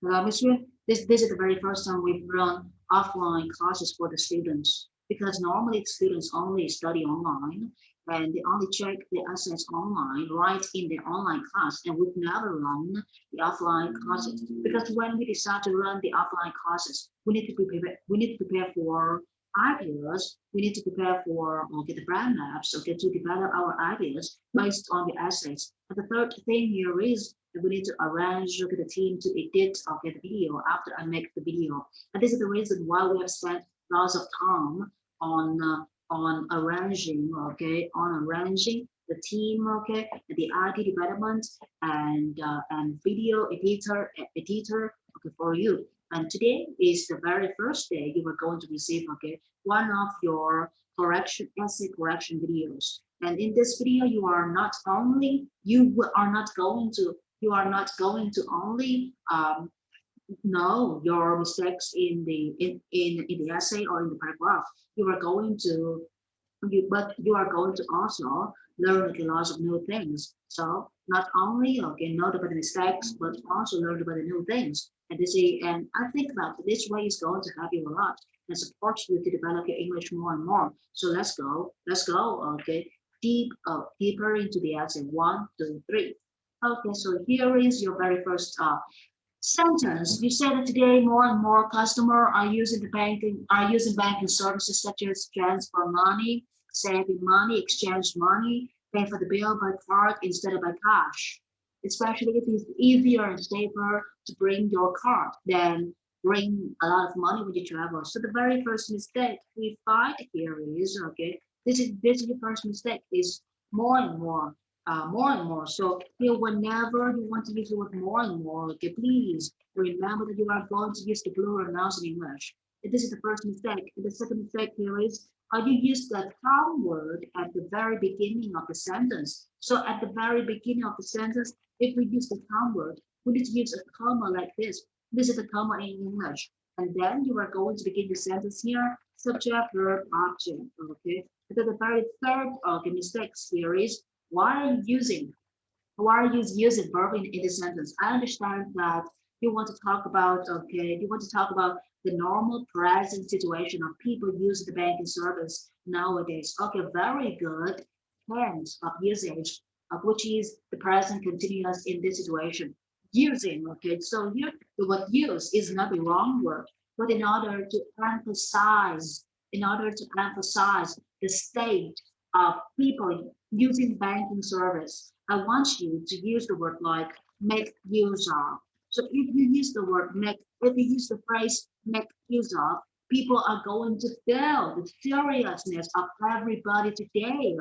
This is the very first time we've run offline classes for the students because normally the students only study online and they only check the assets online right in the online class, and we've never run the offline classes because when we decide to run the offline classes, we need to prepare. We need to prepare for ideas. We need to prepare for the brand maps, to develop our ideas based on the assets. And the third thing here is we need to arrange the team to edit the video after I make the video. And this is the reason why we have spent lots of time on arranging the team, the IT development and video editor for you. And today is the very first day you are going to receive one of your essay correction videos. And in this video, you are not going to only know your mistakes in the essay or in the paragraph. You are going to but you are going to also learn lots of new things. So not only know about the mistakes, but also learn about the new things. And I think that this way is going to help you a lot and support you to develop your English more and more. So let's go, deeper into the essay. 1, 2, 3. Okay, so here is your very first sentence. You said that today more and more customers are using banking services such as transfer money, saving money, exchange money, pay for the bill by card instead of by cash. Especially if it's easier and safer to bring your card than bring a lot of money when you travel. So the very first mistake we find here is this is the first mistake is more and more more and more. So here, whenever you want to use the word more and more, please remember that you are going to use the plural nouns in English. And this is the first mistake. And the second mistake here is you use the noun word at the very beginning of the sentence. So at the very beginning of the sentence, if we use the noun word, we need to use a comma like this. This is the comma in English. And then you are going to begin the sentence here, subject, verb, object. Okay. And then the very third mistake here is why are you using verb in the sentence? I understand that you want to talk about the normal present situation of people using the banking service nowadays. Okay, very good tense of usage, of which is the present continuous in this situation. Using, so here the word use is not the wrong word, but in order to emphasize the state of people using banking service, I want you to use the word like make use of. So if you use the word if you use the phrase make use of, people are going to feel the seriousness of everybody today,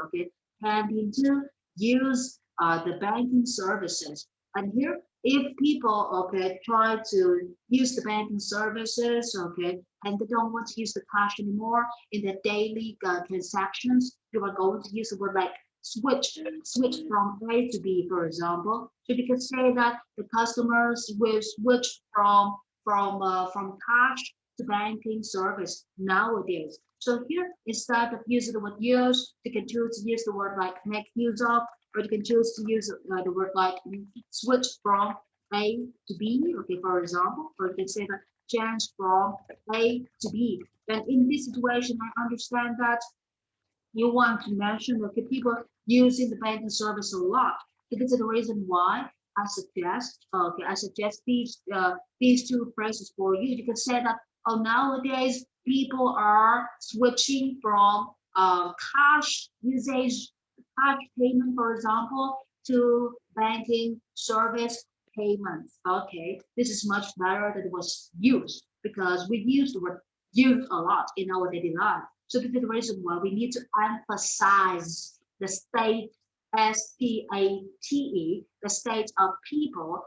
having to use the banking services. And here, if people, try to use the banking services, and they don't want to use the cash anymore in their daily transactions, you are going to use the word like switch from A to B, for example. So you can say that the customers will switch from cash to banking service nowadays. So here, instead of using the word use, you can choose to use the word like make use of, or you can choose to use the word like switch from A to B, for example, or you can say that change from A to B. And in this situation, I understand that you want to mention people using the banking service a lot. So this is the reason why I suggest these two phrases for you. You can say that nowadays people are switching from cash usage, cash payment, for example, to banking service payments. Okay, this is much better than it was used because we use the word use a lot in our daily life. So this is the reason why we need to emphasize the state, S-T-A-T-E, the state of people,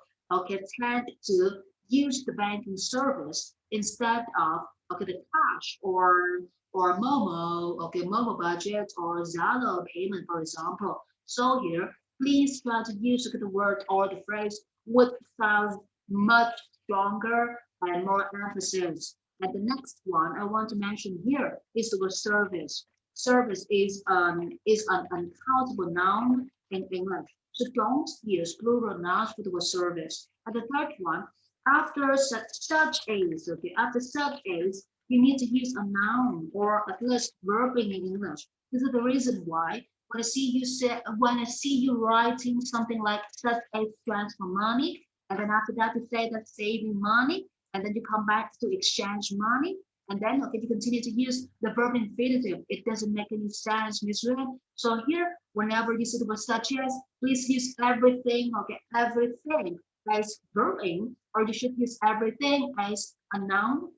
tend to use the banking service instead of the cash or Momo, Momo budget or Zalo payment, for example. So here, please try to use the word or the phrase which sounds much stronger and more emphasis. And the next one I want to mention here is the word service. Service is an uncountable noun in English. So don't use plural nouns for the word service. And the third one, after such as, okay, after such as, you need to use a noun or at least verb in English. This is the reason why when I see you writing something like such as transfer money, and then after that you say that saving money, and then you come back to exchange money, and then okay, you continue to use the verb infinitive. It doesn't make any sense, Miss Ren. So here, whenever you see the word such as, please use everything, okay, everything as verbing, or you should use everything as a noun,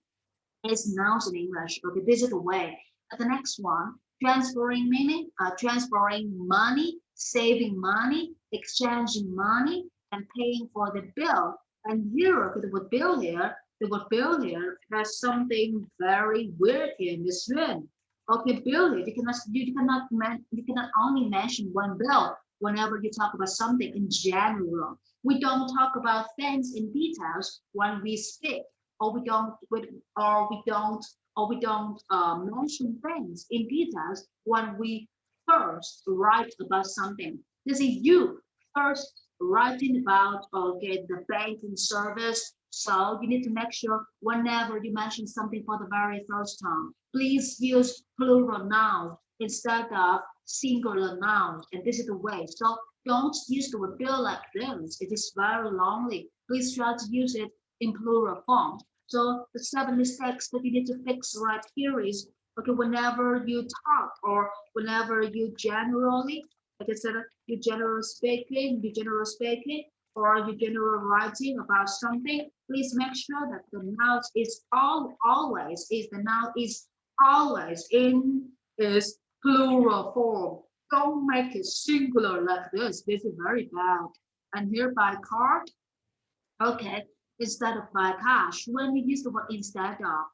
as nouns in English. Okay, this is the way. The next one, transferring meaning, transferring money, saving money, exchanging money, and paying for the bill. And here, okay, the word bill here has something very weird here in this one. Okay, bill here, you cannot only mention one bill whenever you talk about something in general. We don't talk about things in details when we speak, or we don't mention things in details when we first write about something. This is you first writing about okay the banking service. So you need to make sure whenever you mention something for the very first time, please use plural nouns instead of singular nouns. And this is the way. So don't use the word bill like this. It is very lonely. Please try to use it in plural form. So the 7 mistakes that you need to fix right here is, okay, whenever you talk or whenever you generally, like I said, you general speaking, or you general writing about something, please make sure that the noun is the noun is always in is plural form. Don't make it singular like this. This is very bad. And here by card, okay, instead of by cash, when we use the word instead of,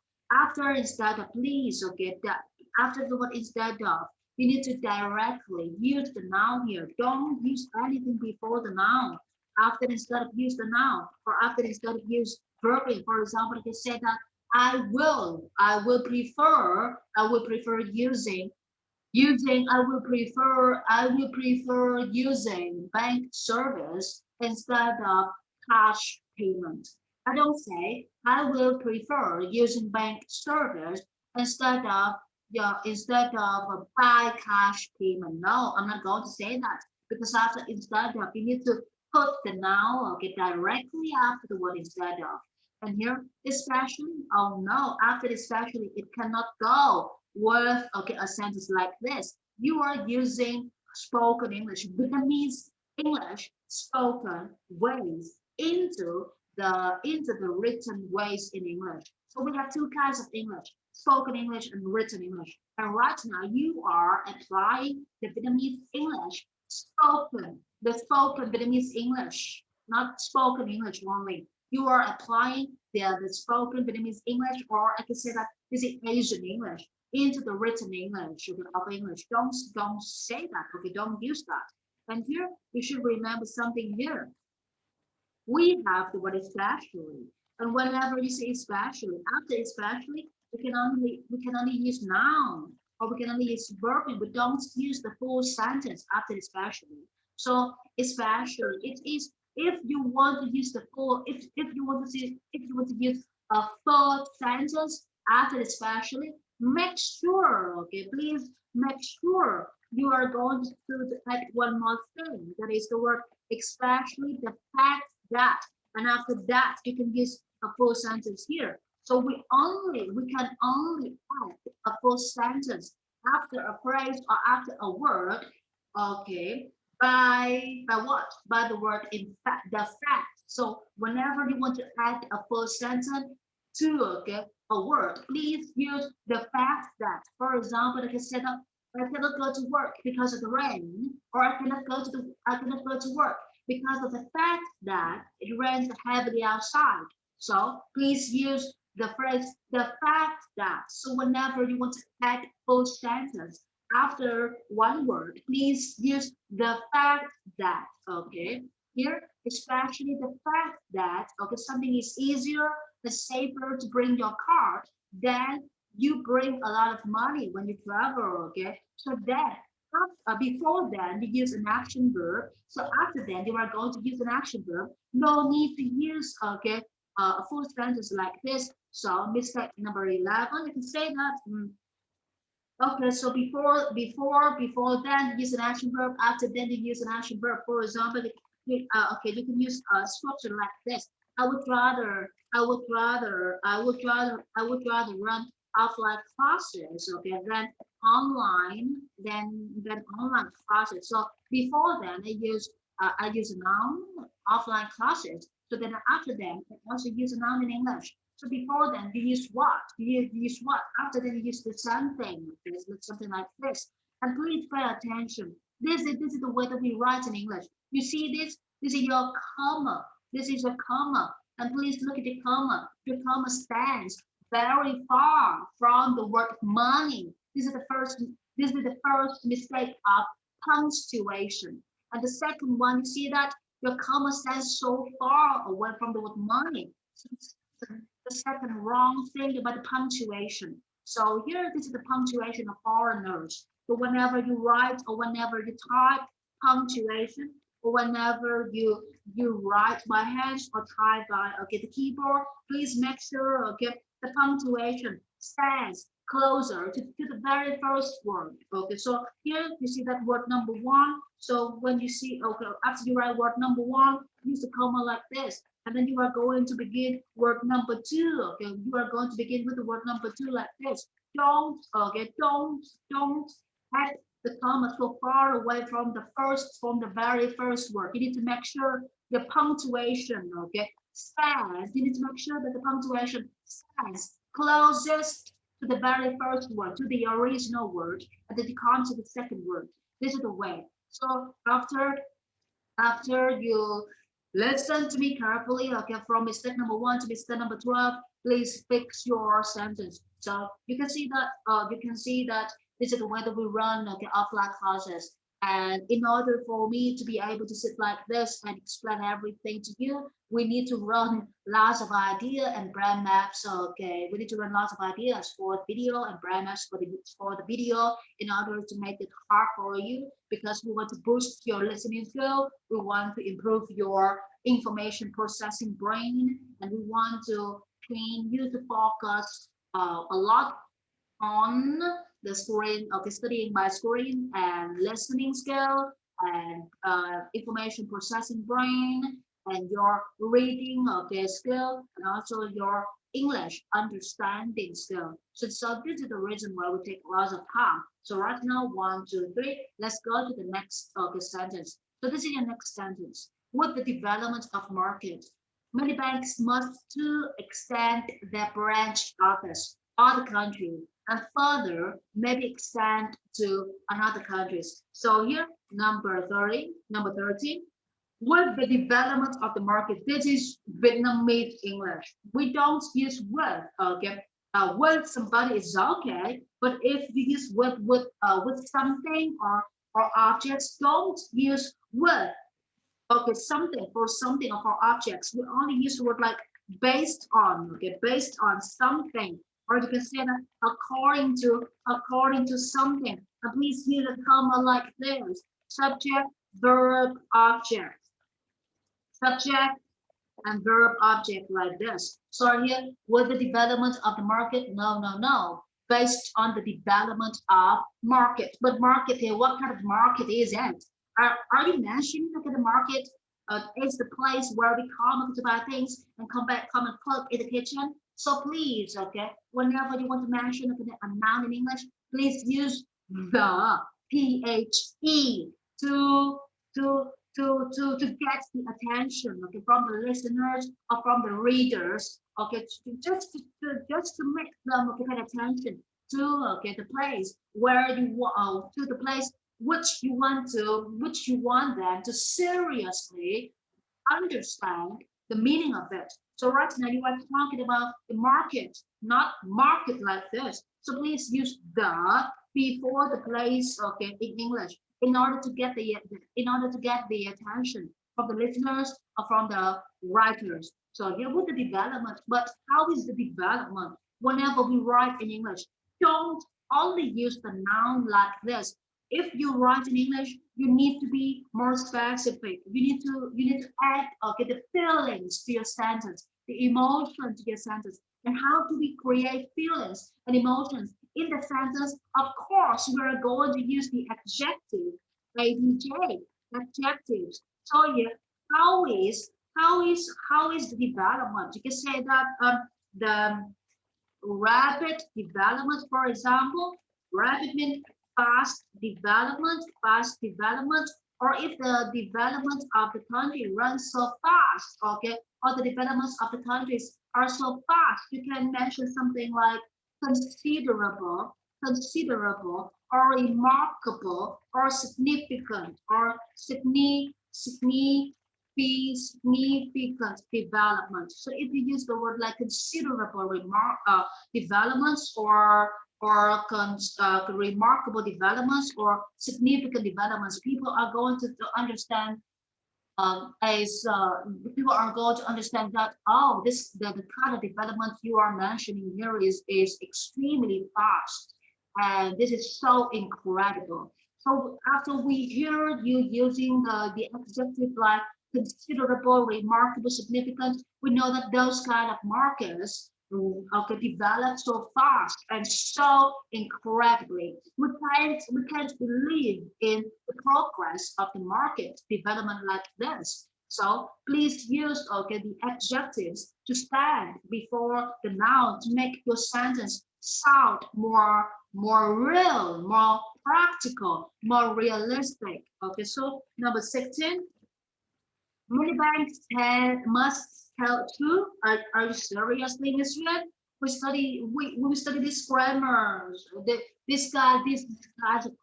instead of please, okay, that after the word instead of, you need to directly use the noun here. Don't use anything before the noun. After instead of use the noun, or after instead of use verbing. For example, you say that I will prefer I will prefer using bank service instead of cash payment. I don't say I will prefer using bank service instead of buy cash payment. No, I'm not going to say that, because after instead of, you need to put the noun okay directly after the word instead of. And here, especially, oh no, after especially, it cannot go with okay a sentence like this. You are using spoken English, Vietnamese English spoken ways into the written ways in English. So we have two kinds of English: spoken English and written English. And right now you are applying the Vietnamese English the spoken Vietnamese English, not spoken English only. You are applying the spoken Vietnamese English, or I can say that this is Asian English, into the written English of English. Don't say that. Okay, don't use that. And here you should remember something here. We have the word especially, and whenever you say especially, after especially, we can only use noun, or we can only use verb. We don't use the full sentence after especially. So especially, it is if you want to use the full if you want to use a full sentence after especially, make sure, okay, please make sure you are going to add one more thing. That is the word especially, the fact that, and after that you can use a full sentence here. So we can only add a full sentence after a phrase or after a word, okay, by what? By the word in fact, the fact. So whenever you want to add a full sentence to okay a word, please use the fact that. For example, like I said, I cannot go to work because of the rain, or I cannot go to work because of the fact that it rains heavily outside. So please use the phrase the fact that. So whenever you want to add full sentence after one word, please use the fact that. Okay. Here, especially the fact that okay something is easier and safer to bring your card than you bring a lot of money when you travel. Okay. So that before then you use an action verb. So after then you are going to use an action verb. No need to use a full sentence like this. So mistake number 11, you can say that. Okay, so before then use an action verb. After then you use an action verb. For example, okay, you can use a structure like this. I would rather run offline classes, okay, than online classes. So before then I use a noun, offline classes. So then after then I also use a noun in English. So before then, you use what? You use what? After then, you use the same thing. This, something like this. And please pay attention. This is the way that we write in English. You see this? This is your comma. This is a comma. And please look at the comma. The comma stands very far from the word money. This is the first. This is the first mistake of punctuation. And the second one, you see that your comma stands so far away from the word money. So the second wrong thing about the punctuation. So here, this is the punctuation of foreigners. So whenever you write or whenever you type punctuation, or whenever you write by hand or type by the keyboard, please make sure the punctuation stands closer to the very first word. Okay, so here you see that word number one. So when you see after you write word number one, use the comma like this. And then you are going to begin word number two. Okay, you are going to begin with the word number two like this. Don't add the comma so far away from the very first word. You need to make sure the punctuation, stands. You need to make sure that the punctuation stands closest to the very first word, to the original word, and then you come to the second word. This is the way. So after you listen to me carefully, okay, from mistake number 1 to mistake number 12, please fix your sentence. So you can see that this is the way that we run offline classes. And in order for me to be able to sit like this and explain everything to you, we need to run lots of idea and brand maps. Okay, we need to run lots of ideas for video and brand maps for the video in order to make it hard for you, because we want to boost your listening skill. We want to improve your information processing brain, and we want to train you to focus a lot on the screen, studying by screen and listening skill and information processing brain and your reading skill and also your English understanding skill. So this is the reason why we take lots of time. So right now, 1, 2, 3, let's go to the next sentence. So this is your next sentence. With the development of market, many banks must to extend their branch office other country and further maybe extend to another countries. So here, number 13, with the development of the market, this is Vietnamese English. We don't use with, okay? With somebody is okay, but if you use with something or objects, don't use with. Okay, something for something or for objects. We only use the word like based on, based on something, or you can say that according to something. And please use a comma like this: subject, verb, object, subject, and verb object like this. So here, with the development of the market, no. Based on the development of market. But market here, what kind of market is it? Are you mentioning the market is the place where we come to buy things and come and cook in the kitchen? So please, whenever you want to mention a noun in English, please use the PHE to get the attention, from the listeners or from the readers, just to make them pay attention to the place where you want to the place which you want them to seriously understand the meaning of it. So right now you are talking about the market, not market like this. So please use the before the place, in English, in order to get the attention from the listeners or from the writers. So here with the development, but how is the development? Whenever we write in English, don't only use the noun like this. If you write in English, you need to be more specific. You need to add okay the feelings to your sentence, the emotion to your sentence. And how do we create feelings and emotions in the sentence? Of course, we are going to use the adjective, adj, adjectives. So yeah, how is how is the development? You can say that the rapid development, for example, rapid means fast development, or if the development of the country runs so fast, okay, or the developments of the countries are so fast, you can mention something like considerable, or remarkable, or significant, or significant development. So if you use the word like considerable developments, or remarkable developments, or significant developments, people are going to understand as people are going to understand that, oh, the kind of development you are mentioning here is extremely fast, and this is so incredible. So after we hear you using the adjective like considerable, remarkable, significant, we know that those kind of markers okay, develop so fast and so incredibly. We can't believe in the progress of the market development like this. So please use okay the adjectives to stand before the noun to make your sentence sound more real, more practical, more realistic. Okay, so number 16, many banks must tell too. Are you seriously, Miss Red? We study this grammar. This guy's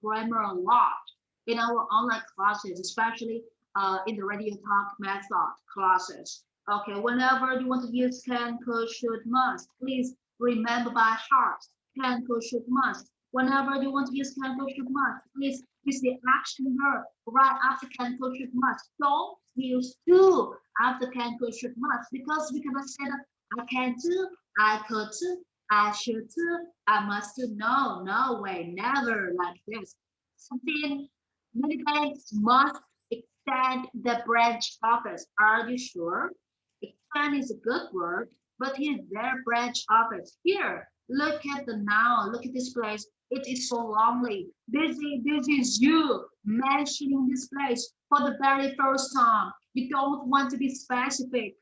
grammar a lot in our online classes, especially in the radio talk method classes. Okay, whenever you want to use can, could, should, must, please remember by heart. Can, could, should, must. Whenever you want to use can, could, should, must, please use the action verb right after can, could, should, must. Don't use do after can, could, should, must, because we cannot say that I can do, I could do, I should do, I must do. No, no way, never like this. Something many banks must extend the branch office. Are you sure? Expand is a good word, but here's their branch office. Here, look at the now. Look at this place. It is so lonely. This is you mentioning this place for the very first time. You don't want to be specific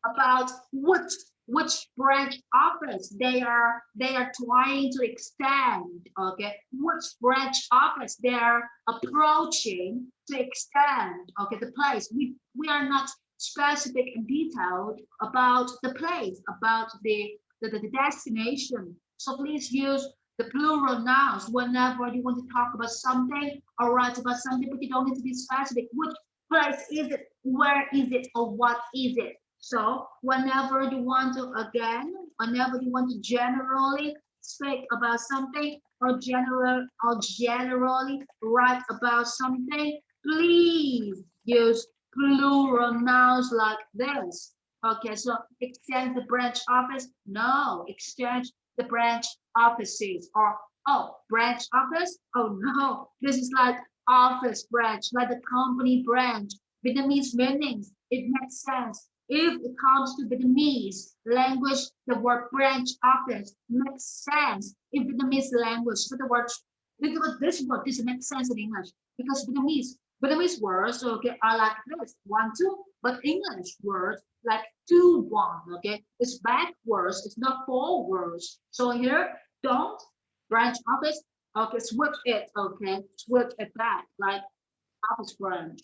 about which branch office they are trying to extend. Okay, which branch office they are approaching to extend. Okay, the place we are not specific and detailed about the place, about the destination. So please use the plural nouns whenever you want to talk about something or write about something, but you don't need to be specific. Which place is it? Where is it? Or what is it? So whenever you want to, again, whenever you want to generally speak about something, or generally write about something, please use plural nouns like this. Okay, so extend the branch office. No, exchange the branch offices. Or oh, branch office. Oh no, this is like office branch, like the company branch. Vietnamese meanings. It makes sense. If it comes to Vietnamese language, the word branch office makes sense in Vietnamese language. But the word, because this word doesn't make sense in English, because Vietnamese words okay are like this, one, two, but English words like two, one. Okay, it's backwards. It's not forwards. So here, don't branch office. Okay, switch it. Okay, switch it back like office branch.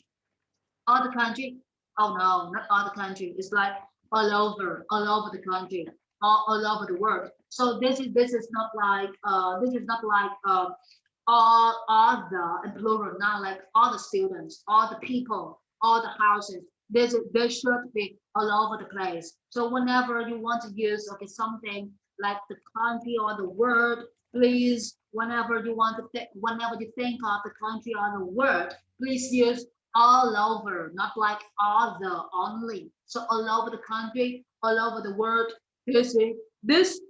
Other country, oh no, not other country, it's like all over the country, all over the world. So this is not like all the and plural, not like all the students, all the people, all the houses. There should be all over the place. So whenever you want to use okay something like the country or the word, please whenever you think of the country or the word, please use all over, not like all the only. So all over the country, all over the world, this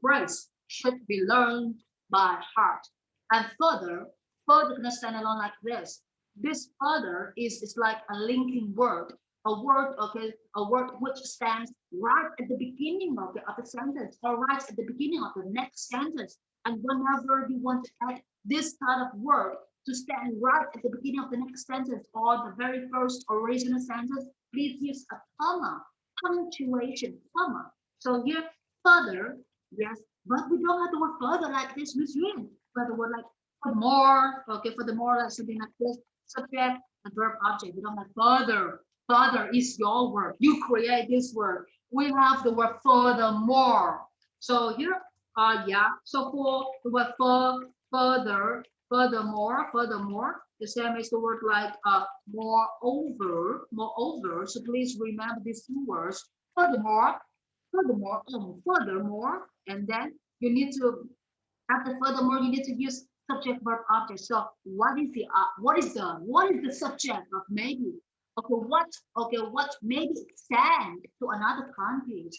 phrase should be learned by heart. And further, Further can stand alone like this. This further is like a linking word, a word, okay, a word which stands right at the beginning of the sentence or right at the beginning of the next sentence. And whenever you want to add this kind of word to stand right at the beginning of the next sentence or the very first original sentence, please use a comma, punctuation, comma. So here, further, yes, but we don't have the word further like this, Miss Yuen, but the word like for more, okay, for the more, like something like this, subject and verb object. We don't have further. Further is your word. You create this word. We have the word furthermore. So here, yeah. So for the word further, furthermore, the same as the word like moreover. So please remember these two words. Furthermore, furthermore, and then you need to after furthermore, you need to use subject verb object. So what is the subject of maybe? Okay, what maybe extend to another country?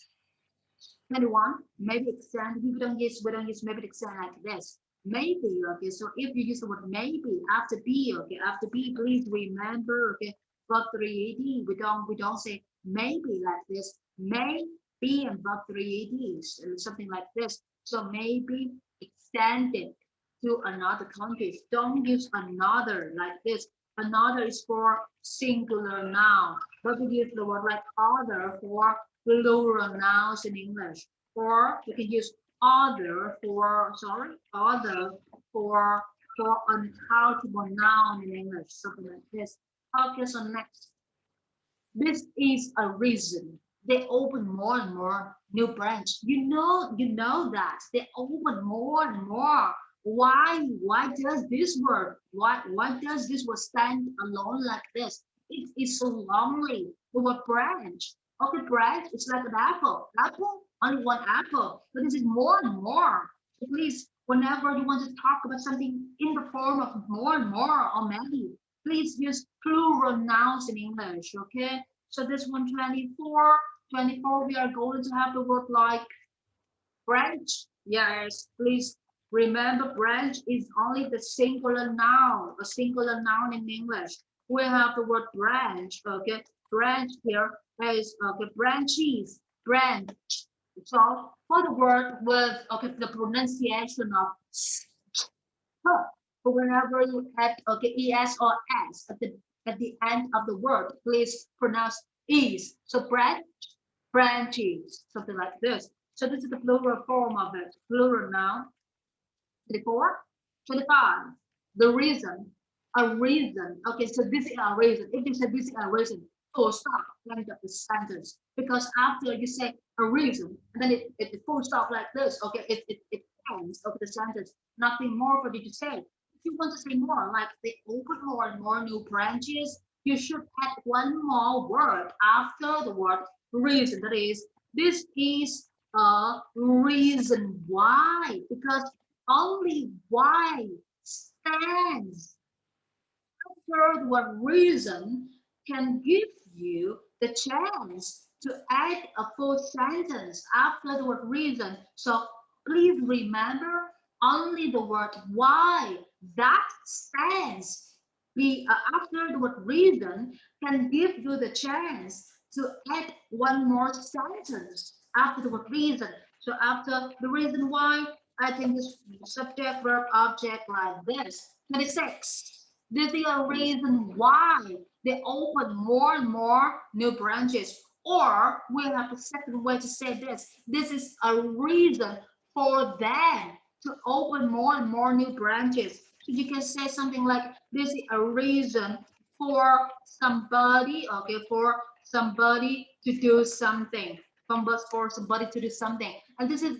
21, maybe extend. We don't use maybe extend like this. Maybe, okay. So if you use the word maybe after be, okay, after be, please remember, okay, verb 3AD. We don't say maybe like this. May be and verb 3AD, something like this. So maybe extended to another country. Don't use another like this. Another is for singular noun, but we use the word like other for plural nouns in English. Or you can use other for uncountable noun in English, something like this. Okay, so next, this is a reason they open more and more new branch. You know that they open more and more. Why does this word? Why does this word stand alone like this? It is so lonely. The word branch. Okay, branch. It's like an apple. Apple. Only one apple. But this is more and more. So please, whenever you want to talk about something in the form of more and more or many, please use plural nouns in English, okay? So this 124, 24, we are going to have the word like branch. Yes, please remember branch is only the singular noun, a singular noun in English. We have the word branch, okay? Branch here is, okay, branches, branch. So for the word with, okay, the pronunciation of huh. But whenever you add, okay, es or s at the end of the word, please pronounce is. So branches, something like this. So this is the plural form of it, plural noun. 24, 25. The reason, a reason. Okay, so this is a reason. If you say this is a reason, full stop, end of the sentence. Because after you say a reason, and then it full stop like this, okay, it ends of the sentence. Nothing more for you to say. If you want to say more, like they open more and more new branches, you should add one more word after the word reason. That is, this is a reason why. Because only why stands after the word reason can give you the chance to add a full sentence after the word reason. So please remember only the word why that stands after the word reason can give you the chance to add one more sentence after the word reason. So after the reason why, I can use subject, verb, object like this. 26. This is a reason why they open more and more new branches. Or we have a second way to say this. This is a reason for them to open more and more new branches. So you can say something like this is a reason for somebody, okay, for somebody to do something. For somebody to do something, and this is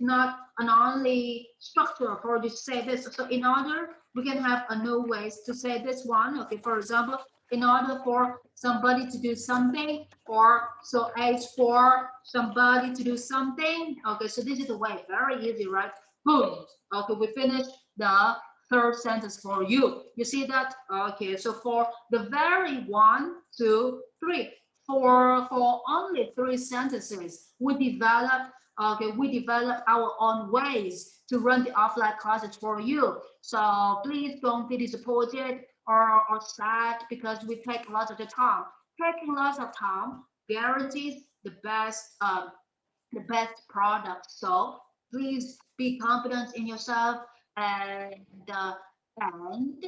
not an only structure for you to say this. So in order, we can have a new ways to say this one. Okay, for example, in order for somebody to do something, or so as for somebody to do something. Okay, so this is the way, very easy, right? Boom. Okay, we finished the third sentence for you. You see that? Okay, so for the very 1, 2, 3. for only 3 sentences, we develop our own ways to run the offline classes for you. So please don't be disappointed or sad because we take lots of the time. Taking lots of time guarantees the best product. So please be confident in yourself and uh, and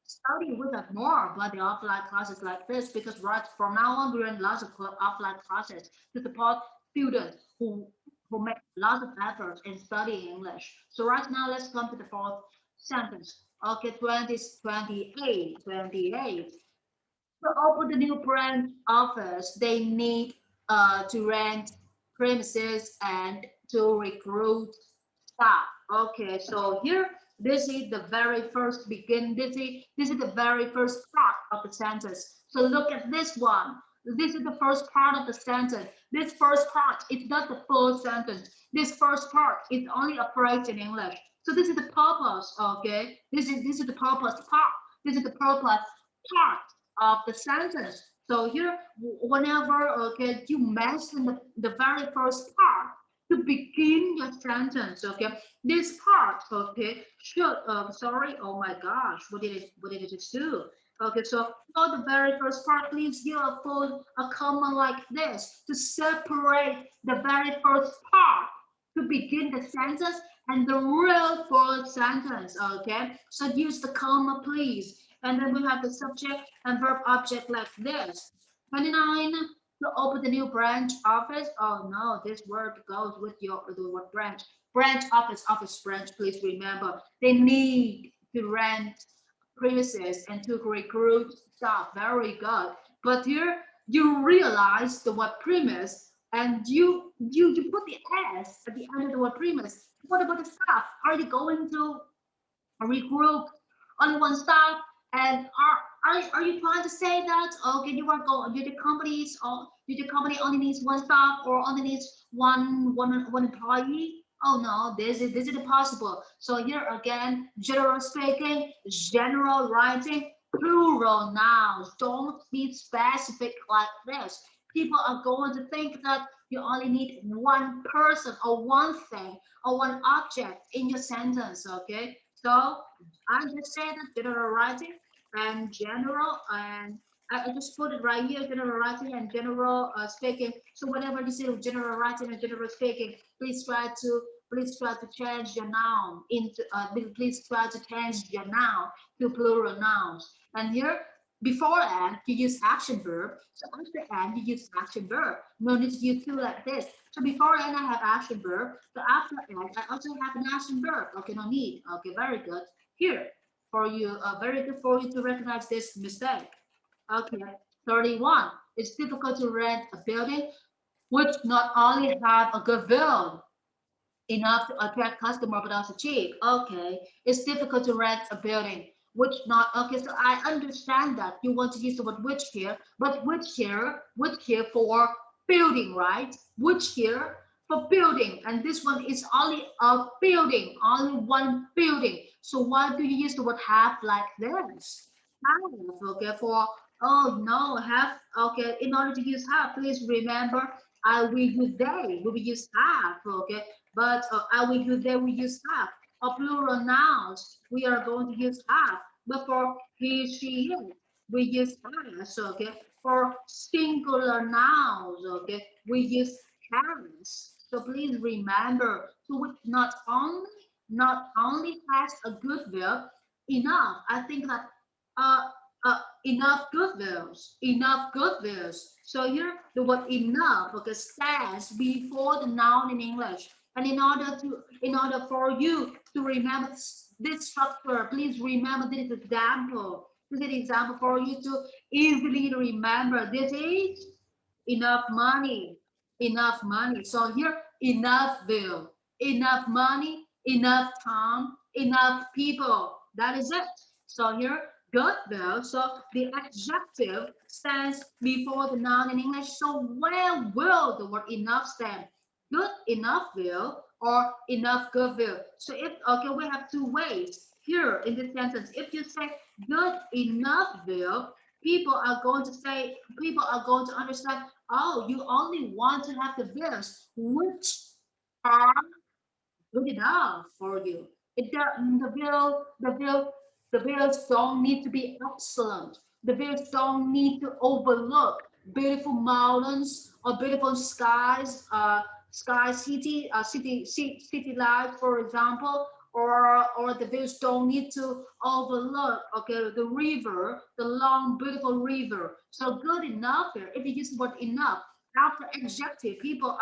study with us more about the offline classes like this because right from now on we're in lots of offline classes to support students who make lots of efforts in studying English. So right now let's come to the fourth sentence. Okay, 20, 28, 28. To open the new branch office, they need to rent premises and to recruit staff. Okay, so here, this is the very first begin. This is the very first part of the sentence. So look at this one. This is the first part of the sentence. This first part is not the full sentence. This first part is only a phrase in English. So this is the purpose. Okay, this is the purpose part. This is the purpose part of the sentence. So here, whenever okay, you mention the very first part to begin your sentence, okay, this part, okay, should, sorry, oh my gosh, what did it do? Okay, so for the very first part, please give a comma like this to separate the very first part to begin the sentence and the real full sentence, okay? So use the comma, please. And then we have the subject and verb object like this. 29, to open the new branch office. Oh no, this word goes with the word branch. Branch office, office branch, please remember. They need to rent premises and to recruit staff. Very good. But here you realize the word premise and you put the S at the end of the word premise. What about the staff? Are you going to regroup on one staff? And are you trying to say that okay you are going your companies or your company only needs one staff or only needs one employee? Oh no, this is impossible. So here again, general speaking, general writing, plural nouns. Don't be specific like this. People are going to think that you only need one person or one thing or one object in your sentence. Okay, so I just say that general writing and general and I just put it right here, general writing and general speaking. So whenever you say general writing and general speaking, please try to change your noun into please try to change your noun to plural nouns. And here before and you use action verb. So after and you use action verb. No need to use two like this. So before and I have action verb. So after and I also have an action verb. Okay, no need. Okay, very good. Here for you, very good for you to recognize this mistake. Okay, 31. It's difficult to rent a building which not only have a good view enough to attract customer but also cheap. Okay, it's difficult to rent a building which not okay. So I understand that you want to use the word which here, but which here for building, right? Which here for building, and this one is only a building, only one building. So why do you use the word have like this? Have, okay, for oh no, have okay. In order to use have, please remember I will use they. We will use have, okay. But I will use they. We use have. For plural nouns, we are going to use have. But for he, she, it, we use has. Okay. For singular nouns, okay, we use has. So please remember, so which not only has a good verb, enough. I think that uh, enough good verbs. So here the word enough okay stands before the noun in English. And in order for you to remember this structure, please remember this example. This is an example for you to easily remember. This is enough money, enough money. So here enough bill, enough money, enough time, enough people. That is it. So here good bill. So the adjective stands before the noun in English. So where will the word enough stand? Good enough will or enough good will. So if okay, we have two ways here in this sentence. If you say good enough will, people are going to understand, oh, you only want to have the bills which are good enough for you. The bills don't need to be excellent. The bills don't need to overlook beautiful mountains or beautiful skies, city life, for example, or the bills don't need to overlook, okay, the river, the long beautiful river. So good enough here. If you use the word enough after adjective, people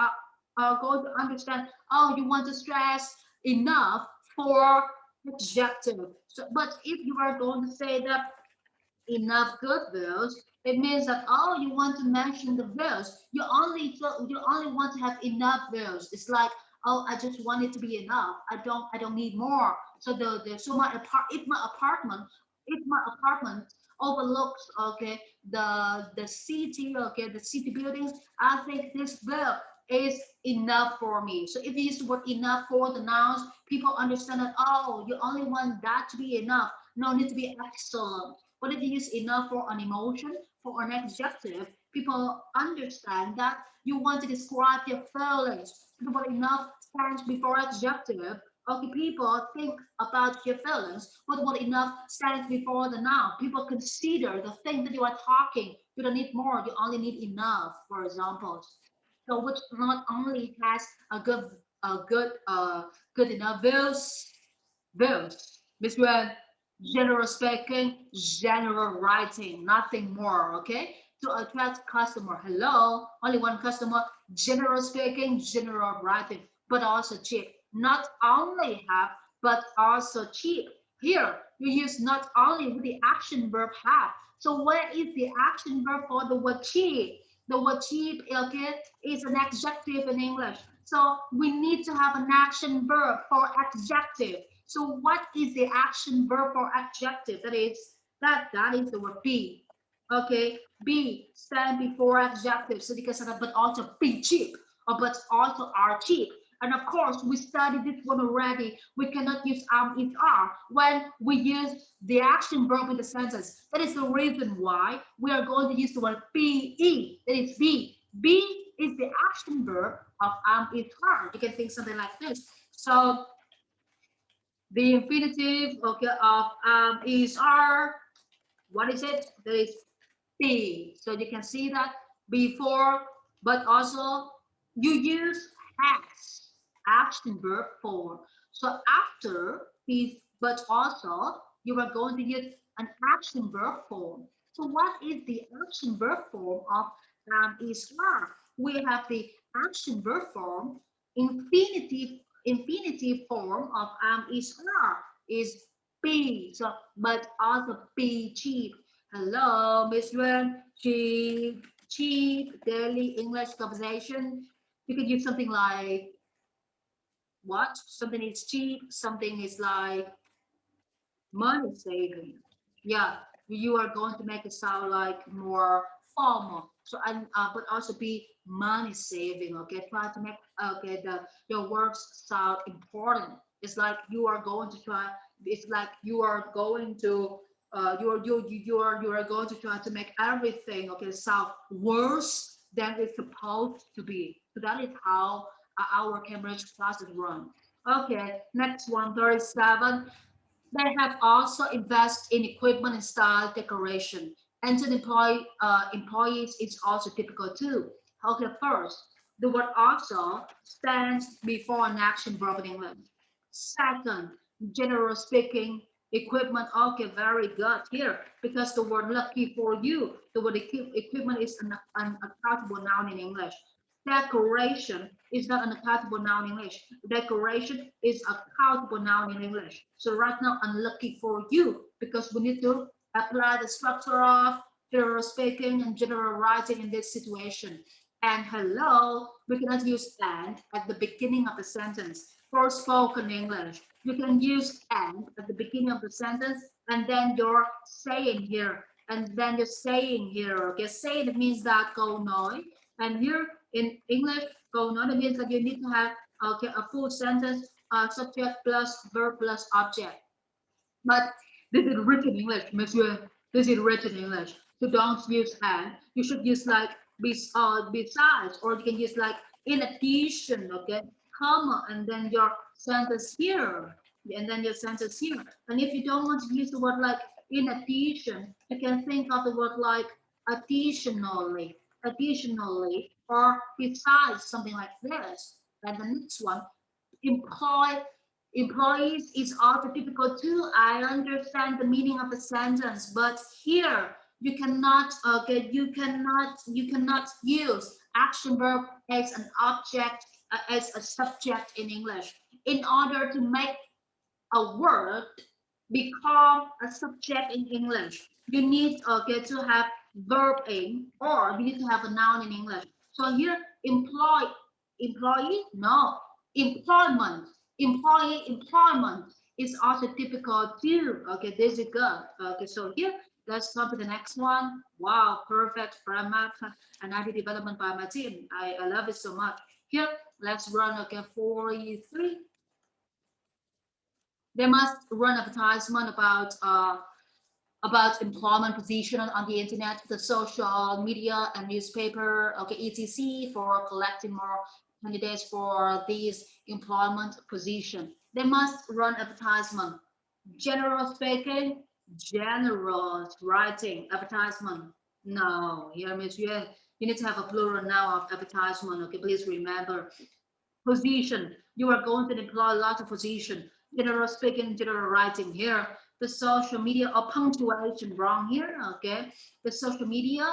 are going to understand, oh, you want to stress enough for adjective. So, but if you are going to say that enough good bills, it means that, oh, you want to mention the bills. You only want to have enough bills. It's like, oh, I just want it to be enough. I don't need more. So if my apartment overlooks, okay, the city, okay, the city buildings, I think this bill is enough for me. So if you use the word enough for the nouns, people understand that, oh, you only want that to be enough. No need to be excellent. But if you use enough for an emotion, for an adjective, people understand that you want to describe your feelings. The word enough stands before adjective. Okay, people think about your feelings, but what enough stands before the noun. People consider the thing that you are talking. You don't need more, you only need enough, for example. So which not only has a good enough views, Miss Yuan, general speaking, general writing, nothing more, okay? To attract customer. Hello, only one customer, general speaking, general writing, but also cheap. Not only have, but also cheap. Here, you use not only with the action verb have. So where is the action verb for the word cheap? The word cheap, okay, is an adjective in English. So we need to have an action verb for adjective. So what is the action verb for adjective? That is the word be. Okay, be stand before adjective. So because of that, but also be cheap, or but also are cheap. And of course, we studied this one already. We cannot use is are when we use the action verb in the sentence. That is the reason why we are going to use the word be. That is be. Be is the action verb of is are. You can think something like this. So the infinitive, okay, of is are. What is it? That is be. So you can see that before, but also you use has action verb form. So after is, but also you are going to use an action verb form. So what is the action verb form of is are? We have the action verb form, infinitive form of is are is be. So but also be cheap. Hello, Miss Yuan. Cheap daily English conversation. You could use something like what? Something is cheap. Something is like money saving. Yeah, you are going to make it sound like more formal. So and but also be money saving. Okay, try to make okay the your words sound important. It's like you are going to try. It's like you are going to you are going to try to make everything okay sound worse than it's supposed to be. So that is how our Cambridge classes run. Okay, next one, 37. They have also invested in equipment and style decoration. And to employees, it's also typical too. Okay, first, the word also stands before an action verb in English. Second, general speaking, equipment. Okay, very good here because the word lucky for you, the word equipment is an accountable noun in English. Decoration is not an accountable noun in English. Decoration is a countable noun in English. So right now, I'm looking for you because we need to apply the structure of general speaking and general writing in this situation. And hello, we cannot use and at the beginning of the sentence for spoken English. You can use and at the beginning of the sentence and then you're saying here. And then you're saying here, okay? Saying means that go nói. And here in English, go nói means that you need to have okay a full sentence, subject plus verb plus object. But this is written English, Monsieur. This is written English. So don't use and. You should use like besides, or you can use like in addition, okay, comma, and then your sentence here, and then your sentence here. And if you don't want to use the word like in addition, you can think of the word like additionally, or besides, something like this. And the next one, employ employees is also difficult too. I understand the meaning of the sentence, but here you cannot you cannot use action verb as an object, as a subject in English. In order to make a word become a subject in English, you need to have verb in, or you need to have a noun in English. So here, employee, no, employment, employment is also difficult too. Okay, this is good. Okay, so here, let's come to the next one. Wow, perfect grammar and ID development by my team. I love it so much. Here, let's run again 43. They must run advertisement about employment position on the internet, the social media and newspaper, okay, etc. for collecting more candidates for these employment position. They must run advertisement. General speaking, general writing, advertisement. No, here, Miss Yuan, you need to have a plural now of advertisement. Okay, please remember. Position. You are going to employ a lot of position. General speaking, general writing here. The social media or punctuation wrong here. Okay. The social media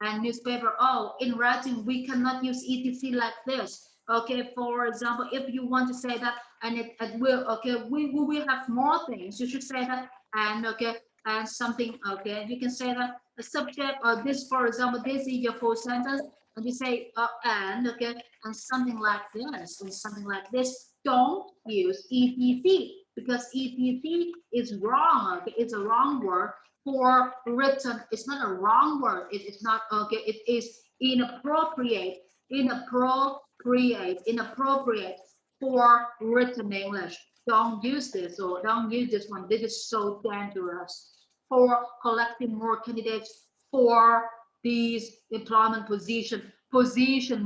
and newspaper. Oh, in writing we cannot use etc like this. Okay. For example, if you want to say that and it will okay, we will have more things. You should say that and okay and something. Okay. You can say that a subject or this, for example, this is your full sentence and you say and okay and something like this and something like this. Don't use etc because etc is wrong. Okay, it's a wrong word for written. It's not a wrong word. It is not okay. It is inappropriate, inappropriate for written English. Don't use this or don't use this one. This is so dangerous for collecting more candidates for these employment position,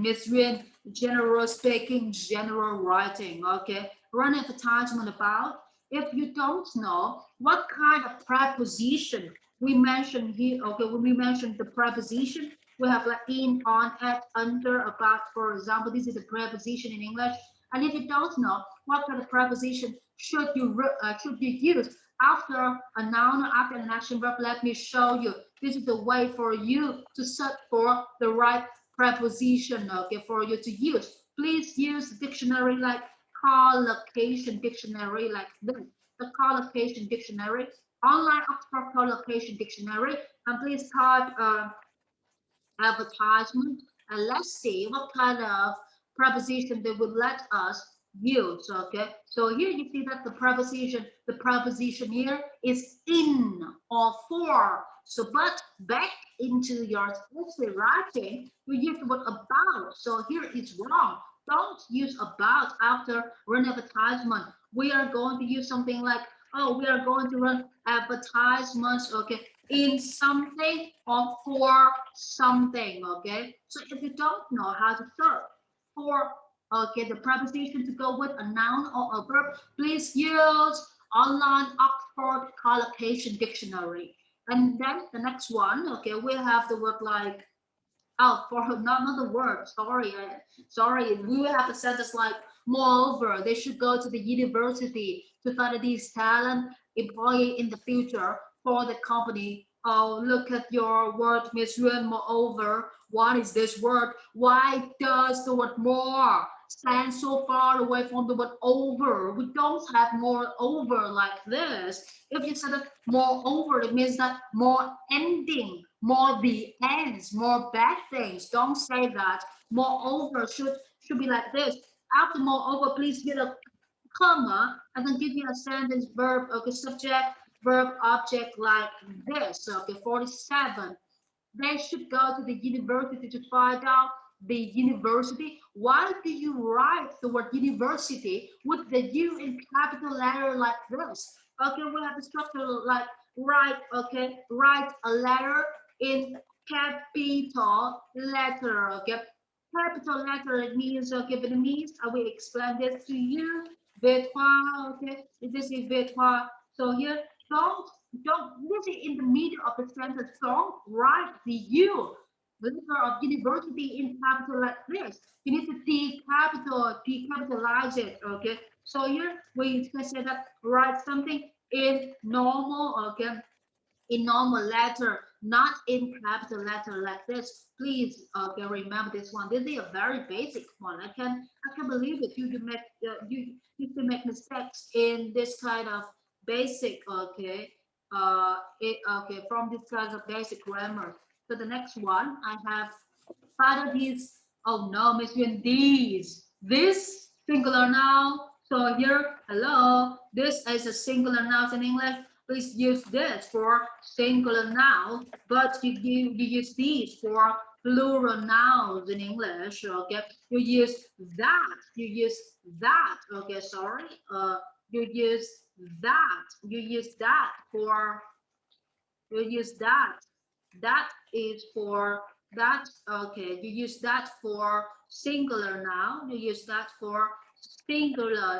Miss Yuen, general speaking, general writing. Okay, run advertisement about. If you don't know what kind of preposition we mentioned here, okay, when we mentioned the preposition, we have like in, on, at, under, about. For example, this is a preposition in English. And if you don't know what kind of preposition should you use after a noun or after an action verb, let me show you. This is the way for you to search for the right preposition, okay, for you to use. Please use dictionary like collocation dictionary like this. The collocation dictionary, online Oxford collocation dictionary, and please type advertisement and let's see what kind of preposition they would let us use. Okay, so here you see that the preposition here is in or for. So but back into your essay writing you use the word about. So here it's wrong. Don't use about after run advertisement. We are going to use something like, oh, we are going to run advertisements, okay, in something or for something. Okay, so if you don't know how to search for okay the preposition to go with a noun or a verb, please use online Oxford collocation dictionary. And then the next one, okay, we have the word like, oh, for not the word, sorry, sorry, we will have a sentence like, moreover, they should go to the university to find these talent employee in the future for the company. Oh, look at your word, Miss Yuan. Moreover, what is this word? Why does the word more stand so far away from the word over? We don't have more over like this. If you said that moreover, it means that more ending, more the ends, more bad things. Don't say that. Moreover should be like this. After moreover, please get a comma and then give you a sentence verb, okay, subject, verb, object like this. Okay, 47. They should go to the university to find out the university. Why do you write the word university with the U in capital letter like this? Okay, we have the structure like write, okay, write a letter in capital letter. Okay, capital letter it means okay, but it means I will explain this to you. Việt Hoa, okay, this is Việt Hoa. So here, don't this is in the middle of the sentence. Don't write the U letter of university in capital like this. You need to decapitalize it. Okay. So here we can say that write something in normal. Okay, in normal letter, not in capital letter like this. Please remember this one. This is a very basic one. I can believe it. You can make mistakes in this kind of basic. Okay, from this kind of basic grammar. So the next one I have part of his. Oh no, Miss Yuen, these this singular noun. So here, hello, this is a singular noun in English. Please use this for singular noun, but you use these for plural nouns in English. Okay, you use that. You use that. Okay, sorry. You use that. You use that for. You use that. That is for that. Okay, you use that for singular noun. You use that for singular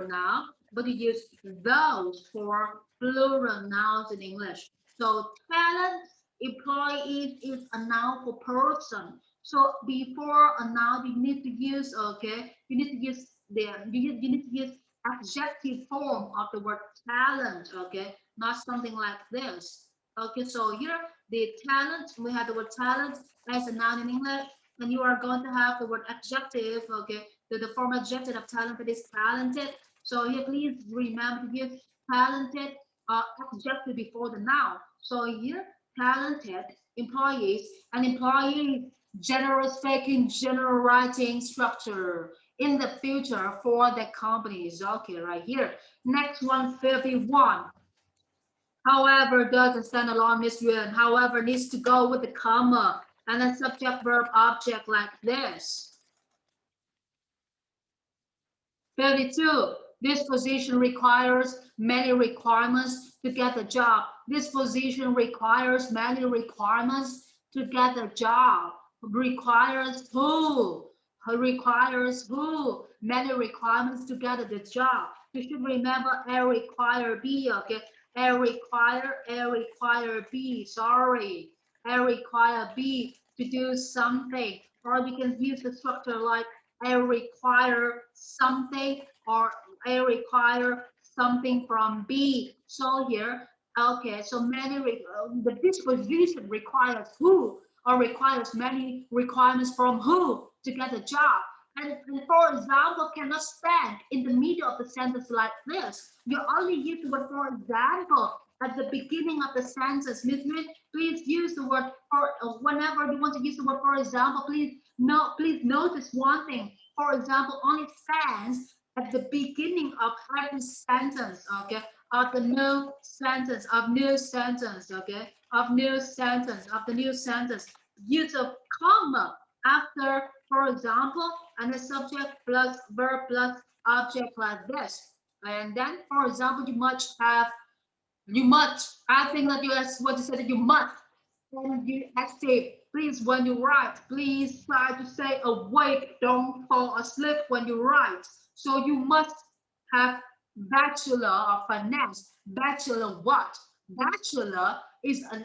noun, but you use those for plural nouns in English. So talent, employees is a noun for person. So before a noun, you need to use okay. You need to use you need to use adjective form of the word talent. Okay, not something like this. Okay, so here the talent, we have the word talent as a noun in English, and you are going to have the word adjective, okay, the form adjective of talented is talented. So here, please remember to use talented adjective before the noun. So here, talented employees, and employees, general speaking, general writing structure in the future for the companies. Okay, right here. Next one, 51. However, doesn't stand alone, Miss Yuan. However, needs to go with the comma and a subject verb object like this. 32. This position requires many requirements to get the job. This position requires many requirements to get the job. Requires who? Requires who? Many requirements to get the job. You should remember a require be, okay? A require be, sorry. A require be to do something. Or we can use the structure like I require something or I require something from B. So here, okay, so the disposition requires who or requires many requirements from who to get a job. And for example, cannot stand in the middle of the sentence like this. You only use the word for example at the beginning of the sentence. Please use the word for whenever you want to use the word for example, please notice one thing. For example, only stands at the beginning of every sentence, okay? Of the new sentence, okay? Of the new sentence. Use a comma after, for example, and a subject plus verb plus object like this. And then, for example, I think that you asked what you said that you must. And you active. Please, when you write, please try to say awake. Don't fall asleep when you write. So you must have Bachelor of Finance. Bachelor what? Bachelor is a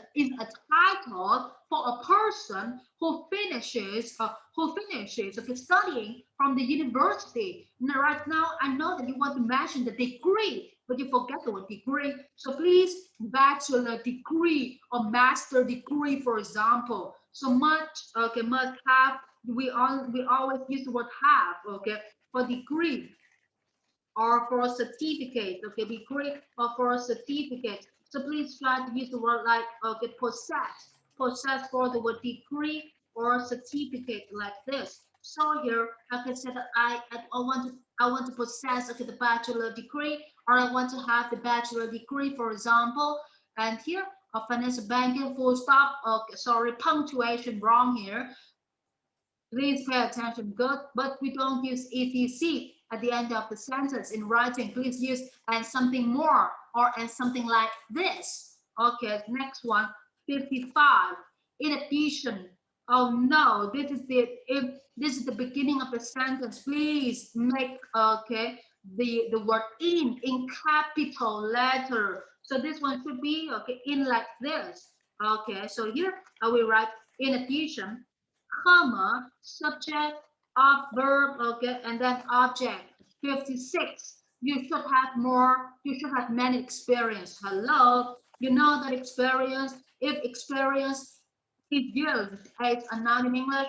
title for a person who finishes okay, studying from the university. Now, right now, I know that you want to mention the degree, but you forget the word degree. So please, bachelor degree or master degree, for example. So much, okay, must have. We always use the word have, okay, for degree or for a certificate, okay, degree or for a certificate. So please try to use the word like okay, possess for the word degree or certificate like this. So here, I can say that I want to possess okay the bachelor degree, or I want to have the bachelor degree, for example. And here, a financial banking full stop. Okay, sorry, punctuation wrong here. Please pay attention, good, but we don't use etc at the end of the sentence in writing. Please use and something more or and something like this. Okay, next one, 55. In addition, oh no, this is the if this is the beginning of the sentence. Please make the word in capital letter. So this one should be in like this. Okay, so here I will write in addition, comma, subject of verb, okay, and then object. 56. You should have more, you should have many experience. Hello, you know that experience, if experience is used as a noun in English,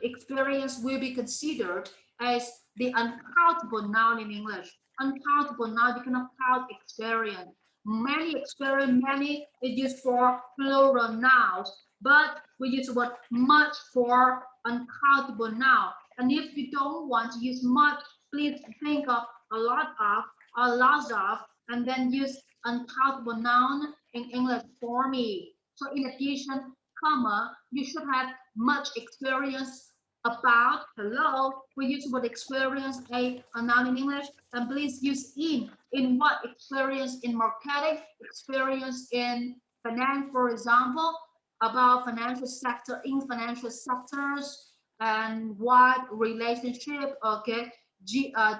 experience will be considered as the uncountable noun in English. Uncountable noun, you cannot count experience. Many experience, many is used for plural nouns, but we use the word much for uncountable noun. And if you don't want to use much, please think of a lot of, a lot of, and then use uncountable noun in English for me. So in addition, comma, you should have much experience about. Hello, we use the word experience a noun in English, and please use in what experience in marketing, experience in finance, for example, about financial sector, in financial sectors, and what relationship, okay,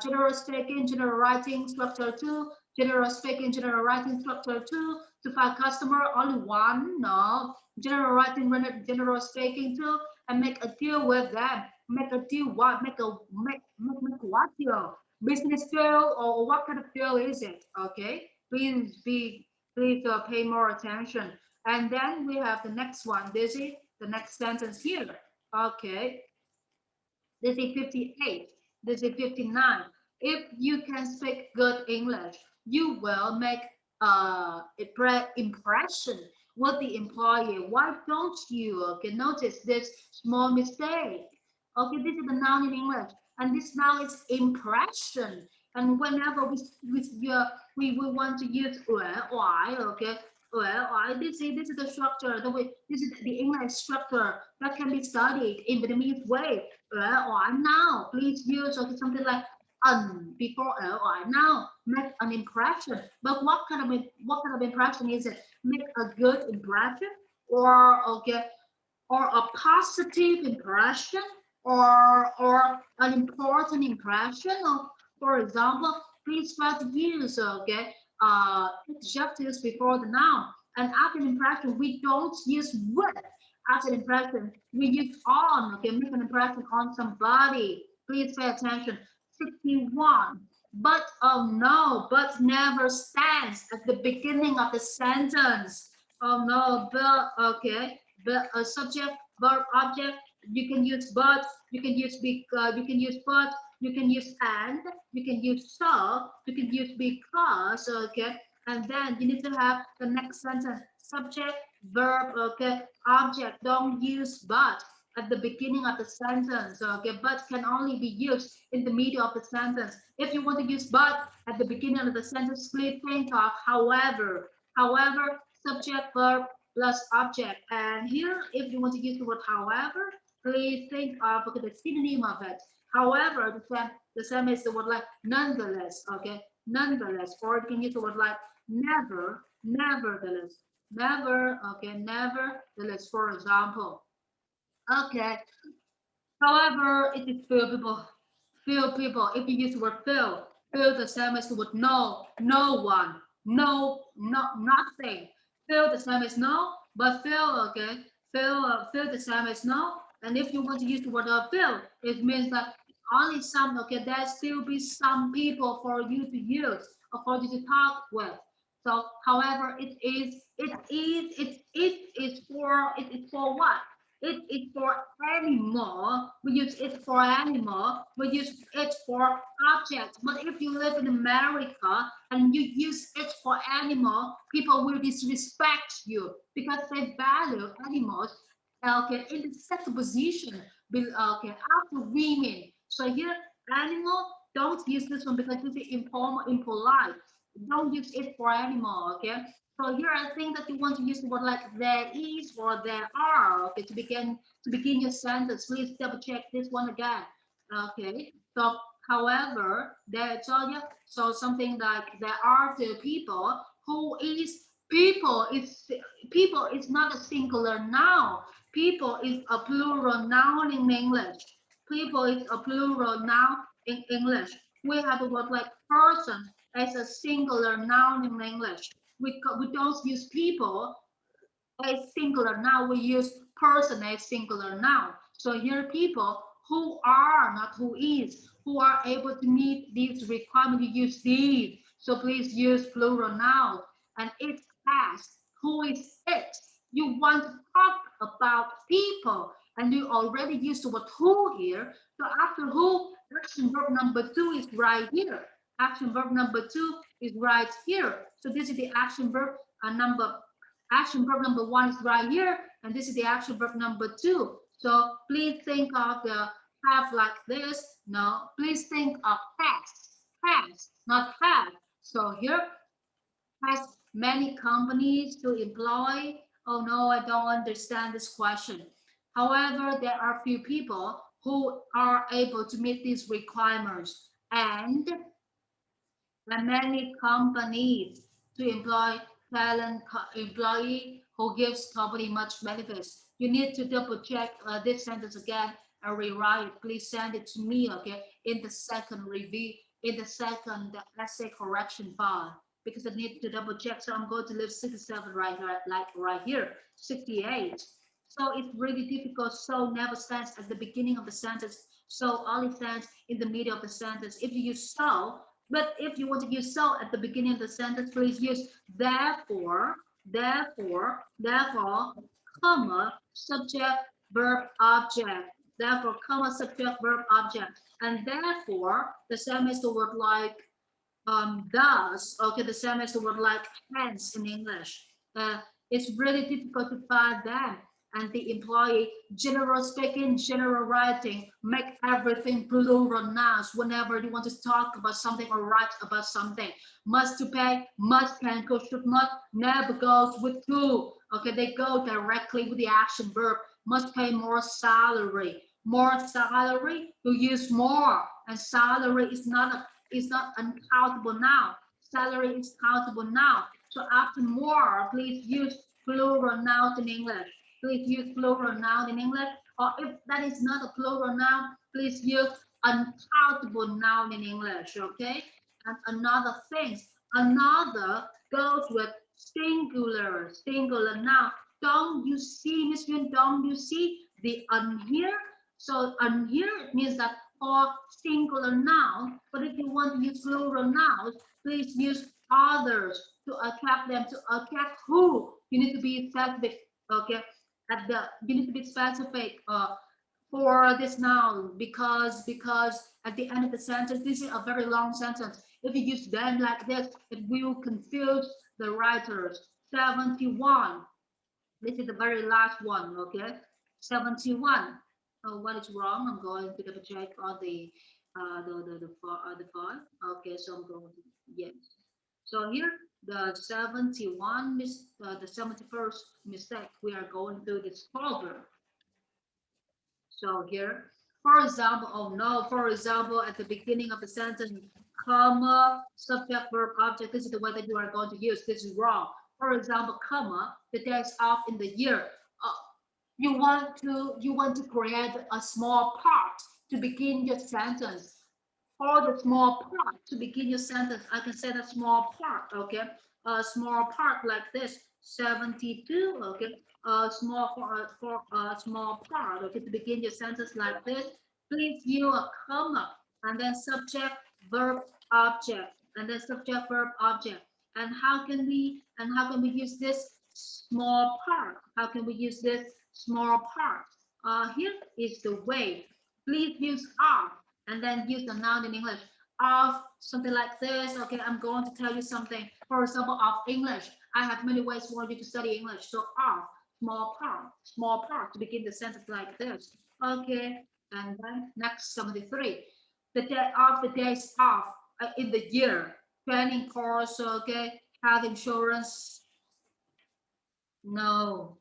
general speaking, general writing, structure two, general speaking, general writing, structure two, to find customer, only one, no, general writing, general speaking two, and make a deal with them, make a deal, what, make what deal, business deal, or what kind of deal is it, okay, please pay more attention. And then we have the next one. This is the next sentence here. Okay, this is 58. This is 59. If you can speak good English, you will make a impression with the employer. Why don't you notice this small mistake? Okay, this is the noun in English, and this noun is impression. And whenever we want to use why, okay, this is the structure. This is the English structure that can be studied in Vietnamese way. Or now, please use something like before or now. Make an impression. But what kind of impression is it? Make a good impression, or or a positive impression, or an important impression. Or, for example, please try to use adjectives before the noun. And after impression, we don't use with. After impression, we use on. Okay, make an impression on somebody. Please pay attention. 61. But oh no, but never stands at the beginning of the sentence. Oh no, but okay, but a subject, verb, object. You can use but, you can use you can use but, you can use and, you can use so, you can use because. Okay, and then you need to have the next sentence: subject, verb, okay, object. Don't use but at the beginning of the sentence. Okay, but can only be used in the middle of the sentence. If you want to use but at the beginning of the sentence, please think of however. However, subject, verb, plus object. And here, if you want to use the word however, please think of the synonym of it. However, the same is the word like nonetheless, okay? Nonetheless, or you can use the word like never, nevertheless, never, okay, nevertheless, for example. Okay, however, it is few people. Few people. If you use the word few the same as the word no, no one, no, nothing. Few the same as no, but few, okay, few the same as no. And if you want to use the word few, it means that only some. Okay, there still be some people for you to use or for you to talk with. So, however, it is for what? It is for animal. We use it for animal. We use it for objects. But if you live in America and you use it for animal, people will disrespect you because they value animals. Okay, in the second position, okay, after women. So here, animal. Don't use this one because this is informal, impolite. Don't use it for animal. Okay. So here I think that you want to use the word like there is or there are, okay, to begin your sentence. Please double check this one again. Okay. So however, there so yeah, so something like there are two people who is People is people is not a singular noun. People is a plural noun in English. People is a plural noun in English. We have a word like person as a singular noun in English. We don't use people as singular noun. We use person as singular noun. So here people who are, not who is, who are able to meet these requirements, you use these. So please use plural noun. And it's asked, who is it? You want to talk about people, and you already used the word who here. So after who, action verb number two is right here. Action verb number two is right here. So this is the action verb number action verb number one is right here, and this is the action verb number two. So please think of the have like this. No, please think of has, not have. So here has many companies to employ. Oh no, I don't understand this question. However, there are few people who are able to meet these requirements, and many companies to employ talent employee who gives company much benefits. You need to double check this sentence again and rewrite it. Please send it to me, okay, in the second review, in the second essay correction file, because I need to double check. So I'm going to leave 67 right here, like right here, 68. So it's really difficult. So never stands at the beginning of the sentence. So only stands in the middle of the sentence. If you use so, but if you want to use so at the beginning of the sentence, please use therefore, comma, subject, verb, object. Therefore, comma, subject, verb, object. And therefore, the same as the word like does, okay, the same as the word like hence in English. It's really difficult to find them. And the employee, general speaking, general writing, make everything plural nouns whenever you want to talk about something or write about something. Must to pay, must can go, should not, never goes with to. Okay, they go directly with the action verb. Must pay more salary. More salary, you use more. And salary is not uncountable now. Salary is countable now. So after more, please use plural nouns in English. Please use plural noun in English. Or if that is not a plural noun, please use uncountable noun in English. Okay. And another thing, another goes with singular noun. Don't you see, Miss Yun? Don't you see the unhere? So unhere means that for singular noun, but if you want to use plural nouns, please use others to attract them, to attract who. You need to be specific, okay? At the you need to be specific for this noun because at the end of the sentence, this is a very long sentence. If you use them like this, it will confuse the writers. 71. This is the very last one, okay? 71. Oh, what is wrong? I'm going to double check on the font. Okay, so I'm going to yes. So here the 71 the 71st mistake we are going through this program. So here, for example, oh no, for example, at the beginning of the sentence, comma, subject, verb, object, this is the way that you are going to use. This is wrong. For example, comma, the days off in the year. Uh, you want to create a small part to begin your sentence. For the small part to begin your sentence, I can say a small part, okay? A small part like this, 72, okay? A small for a small part, okay? To begin your sentence like this, please use a comma and then subject, verb, object, and then subject, verb, object. And how can we use this small part? How can we use this small part? Here is the way. Please use of and then use the noun in English. Of something like this. Okay, I'm going to tell you something. For example, of English. I have many ways for you to study English. So of small part to begin the sentence like this. Okay, and then next 73. The day of the days off in the year. Training course, okay, health insurance. No,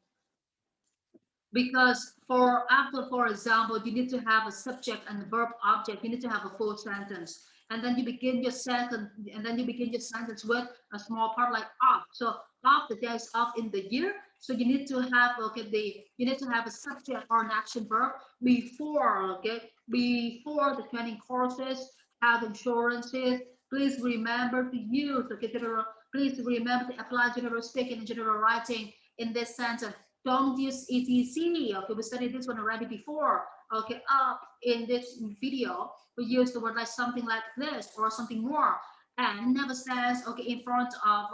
because for example, you need to have a subject and a verb object. You need to have a full sentence. and then you begin your sentence, with a small part like off. So off, the day is off in the year. So you need to have, okay, you need to have a subject or an action verb before, okay, before the training courses, health insurances. Please remember to use, okay, general. Please remember to apply general speaking and general writing in this sentence. Don't use etc. Okay, we studied this one already before. Okay, up in this video, we use the word like something like this or something more, and never says, okay, in front of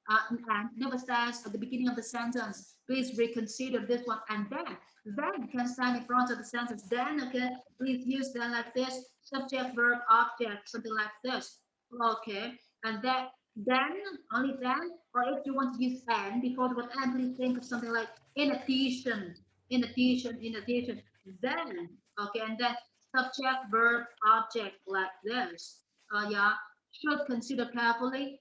and never says at the beginning of the sentence. Please reconsider this one, and then can stand in front of the sentence. Then, okay, please use then like this, subject, verb, object, something like this. Okay, and then, only then, or if you want to use and before the word and, please think of something like in addition, in addition, then, okay, and then subject, verb, object like this. Yeah, should consider carefully.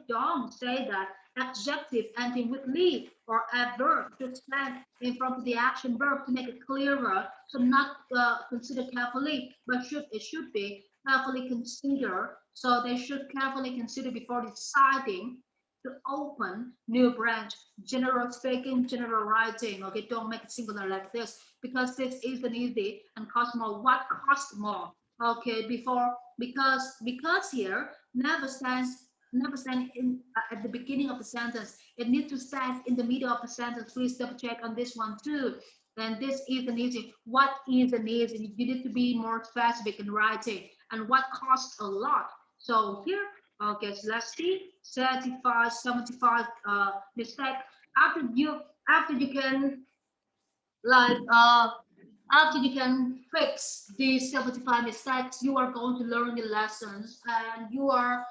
Don't say that adjective ending with "ly" or adverb should stand in front of the action verb to make it clearer. So not consider carefully, but it should be carefully consider. So they should carefully consider before deciding to open new branch. General speaking, general writing. Okay, don't make it singular like this because this isn't easy and cost more. What costs more? Okay, before, because here never stand in at the beginning of the sentence. It needs to stand in the middle of the sentence. Please double check on this one too. Then this isn't easy. What isn't easy? You need to be more specific in writing. And what costs a lot? So here, okay, so let's see, 35, 75 mistake. After you after you can like after you can fix these 75 mistakes, you are going to learn the lessons, and you are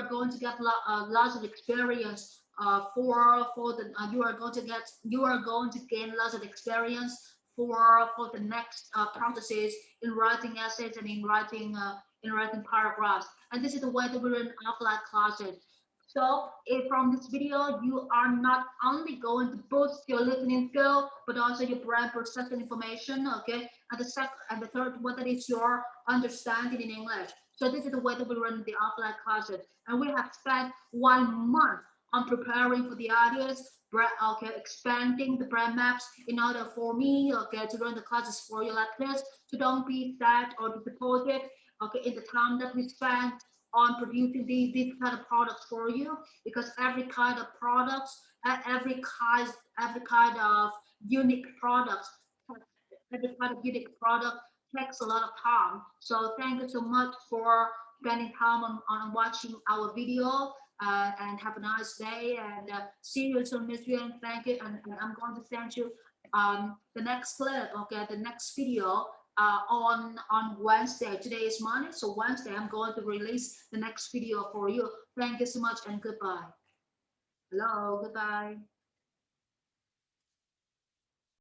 going to get lots of experience for the you are going to gain lots of experience for the next processes in writing essays and in writing paragraphs. And this is the way that we're in offline classes. So if from this video, you are not only going to boost your listening skill, but also your brain processing information, okay? And the third one, that is your understanding in English. So this is the way that we run the offline classes. And we have spent 1 month on preparing for the audience, okay, expanding the brand maps in order for me, okay, to run the classes for you like this. So don't be sad or disappointed, okay, in the time that we spent on producing these kind of products for you, because every kind of products, every kind of unique products, every kind of unique product takes a lot of time. So thank you so much for spending time on watching our video, and have a nice day, and see you soon, Miss Yuan. Thank you, and I'm going to send you the next clip, okay, the next video on Wednesday. Today is Monday, so Wednesday I'm going to release the next video for you. Thank you so much and goodbye. Hello, goodbye.